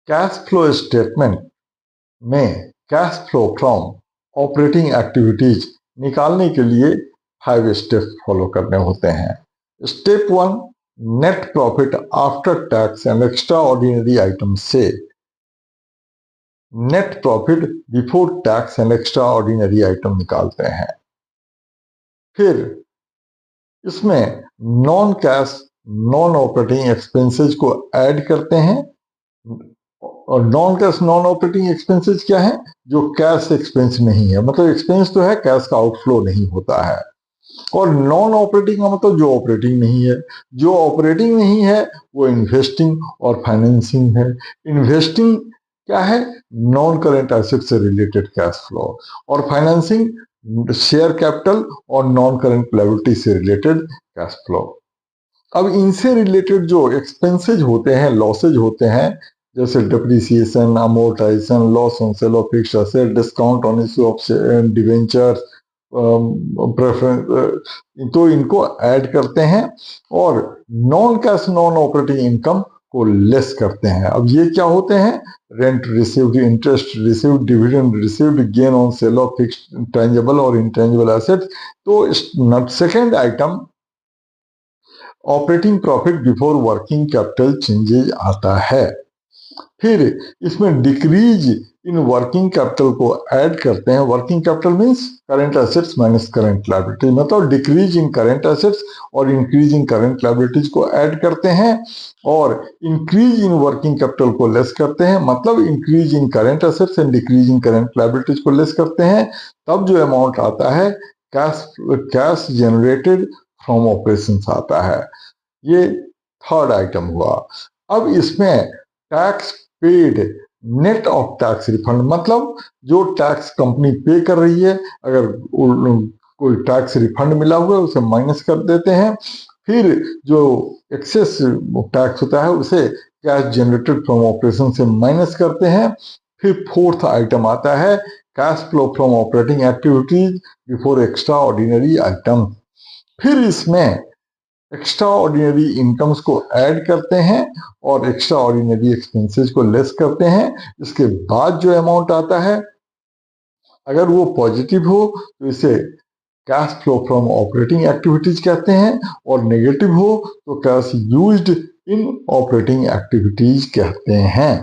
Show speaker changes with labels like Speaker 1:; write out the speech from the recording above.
Speaker 1: Cash flow statement में cash flow from operating activities निकालने के लिए 5 स्टेप फॉलो करने होते हैं। Step 1, net profit after tax and extraordinary item से net profit before tax and extraordinary item निकालते हैं। फिर इसमें non cash non operating expenses को ऐड करते हैं। और non cash non operating expenses क्या है? जो कैश एक्सपेंस नहीं है, मतलब एक्सपेंस तो है, कैश का आउटफ्लो नहीं होता है। और नॉन ऑपरेटिंग का मतलब जो ऑपरेटिंग नहीं है। जो ऑपरेटिंग नहीं है वो इन्वेस्टिंग और फाइनेंसिंग है। इन्वेस्टिंग क्या है? नॉन करेंट एसेट से रिलेटेड कैश फ्लो। और फाइनेंसिंग शेयर कैपिटल और नॉन करेंट लायबिलिटी से रिलेटेड कैश फ्लो। अब इनसे रिलेटेड जो एक्सपेंसेज होते हैं, लॉसेज होते हैं, जैसे depreciation, amortisation, loss on sale of fixed asset, discount on issue of debentures, preference, तो इनको ऐड करते हैं और non cash non operating income को लेस करते हैं। अब ये क्या होते हैं? Rent received, interest received, dividend received, gain on sale of fixed tangible और इंटेंजिबल एसेट्स। तो second item operating profit before working capital changes आता है। फिर इसमें डिक्रीज इन वर्किंग कैपिटल को ऐड करते हैं। Working capital means current assets minus current liability, मतलब डिक्रीज इन करंट एसेट्स और इंक्रीज इन करंट लायबिलिटीज को ऐड करते हैं। और इंक्रीज इन वर्किंग कैपिटल को लेस करते हैं, मतलब increase in current assets and decrease in current liabilities को लेस करते हैं। तब जो अमाउंट आता है कैश जनरेटेड फ्रॉम ऑपरेशंस आता है। ये थर्ड आइटम हुआ। अब इसमें tax paid net of tax refund, मतलब जो टैक्स कंपनी पे कर रही है, अगर कोई टैक्स रिफंड मिला हुआ है उसे माइनस कर देते हैं। फिर जो एक्सेस टैक्स होता है उसे कैश जनरेटेड फ्रॉम ऑपरेशन से माइनस करते हैं। फिर फोर्थ आइटम आता है cash flow from operating activities before extra ordinary item. फिर इसमें एक्स्ट्रा ऑर्डिनरी इनकम्स को ऐड करते हैं और एक्स्ट्रा ऑर्डिनरी एक्सपेंसेस को लेस करते हैं। इसके बाद जो अमाउंट आता है, अगर वो पॉजिटिव हो तो इसे cash flow from operating activities कहते हैं, और नेगेटिव हो तो cash used in operating activities कहते हैं।